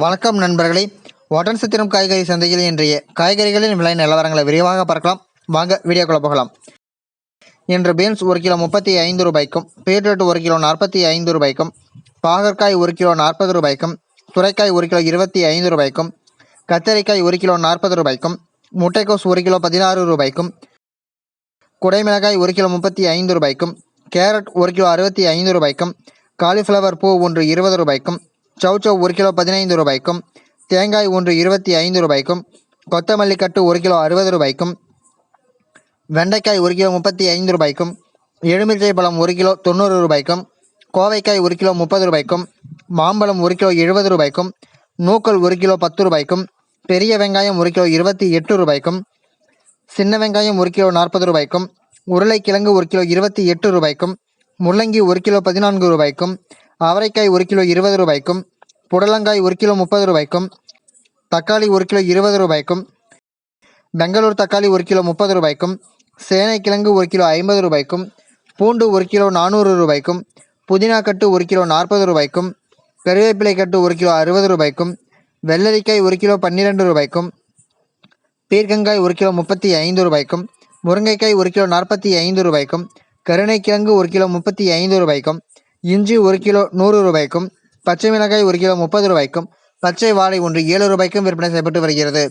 வணக்கம் நண்பர்களே. ஒட்டன்சத்திரம் காய்கறி சந்தையில் இன்றைய காய்கறிகளின் விலை நிலவரங்களை விரிவாக பார்க்கலாம். வாங்க வீடியோக்குள்ள போகலாம். இன்று பீன்ஸ் 1 கிலோ 35 ரூபாய்க்கும், பீட்ரூட் 1 கிலோ 45 ரூபாய்க்கும், பாகற்காய் 1 கிலோ 40 ரூபாய்க்கும், சுரைக்காய் 1 கிலோ 25 ரூபாய்க்கும், கத்தரிக்காய் 1 கிலோ 40 ரூபாய்க்கும், முட்டைக்கோஸ் 1 கிலோ 16 ரூபாய்க்கும், குடைமிளகாய் 1 கிலோ 35 ரூபாய்க்கும், கேரட் 1 கிலோ 65 ரூபாய்க்கும், காலிஃப்ளவர் பூ 1 20 ரூபாய்க்கும், சௌச்சௌ 1 கிலோ 15 ரூபாய்க்கும், தேங்காய் 1 25 ரூபாய்க்கும், கொத்தமல்லி கட்டு 1 கிலோ 60 ரூபாய்க்கும், வெண்டைக்காய் 1 கிலோ 35 ரூபாய்க்கும், எலுமிச்சை பழம் 1 கிலோ 90 ரூபாய்க்கும், கோவைக்காய் 1 கிலோ 30 ரூபாய்க்கும், மாம்பழம் 1 கிலோ 70 ரூபாய்க்கும், நூக்கல் 1 கிலோ 10 ரூபாய்க்கும், பெரிய வெங்காயம் 1 கிலோ 28 ரூபாய்க்கும், சின்ன வெங்காயம் 1 கிலோ 40 ரூபாய்க்கும், உருளைக்கிழங்கு 1 கிலோ 28 ரூபாய்க்கும், முள்ளங்கி 1 கிலோ 14 ரூபாய்க்கும், அவரைக்காய் 1 கிலோ 20 ரூபாய்க்கும், புடலங்காய் 1 கிலோ 30 ரூபாய்க்கும், தக்காளி 1 கிலோ 20 ரூபாய்க்கும், பெங்களூர் தக்காளி 1 கிலோ 30 ரூபாய்க்கும், சேனைக்கிழங்கு 1 கிலோ 50 ரூபாய்க்கும், பூண்டு 1 கிலோ 400 ரூபாய்க்கும், புதினா கட்டு 1 கிலோ 40 ரூபாய்க்கும், கருவேப்பிலை கட்டு 1 கிலோ 60 ரூபாய்க்கும், வெள்ளரிக்காய் 1 கிலோ 12 ரூபாய்க்கும், பீர்க்கங்காய் 1 கிலோ 35 ரூபாய்க்கும், முருங்கைக்காய் 1 கிலோ 45 ரூபாய்க்கும், கருணைக்கிழங்கு 1 கிலோ 35 ரூபாய்க்கும், இஞ்சி 1 கிலோ 100 ரூபாய்க்கும், பச்சை மிளகாய் 1 கிலோ 30 ரூபாய்க்கும், பச்சை வாழை 7 ரூபாய்க்கும் விற்பனை செய்யப்பட்டு வருகிறது.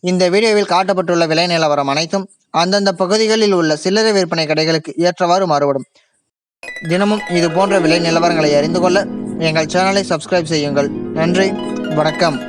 இந்த வீடியோவில் காட்டப்பட்டுள்ள விலை நிலவரம் அனைத்தும் அந்தந்த பகுதிகளில் உள்ள சில்லறை விற்பனை கடைகளுக்கு ஏற்றவாறு மாறுபடும். தினமும் இது போன்ற விலை நிலவரங்களை அறிந்து கொள்ள எங்கள் சேனலை சப்ஸ்கிரைப் செய்யுங்கள். நன்றி, வணக்கம்.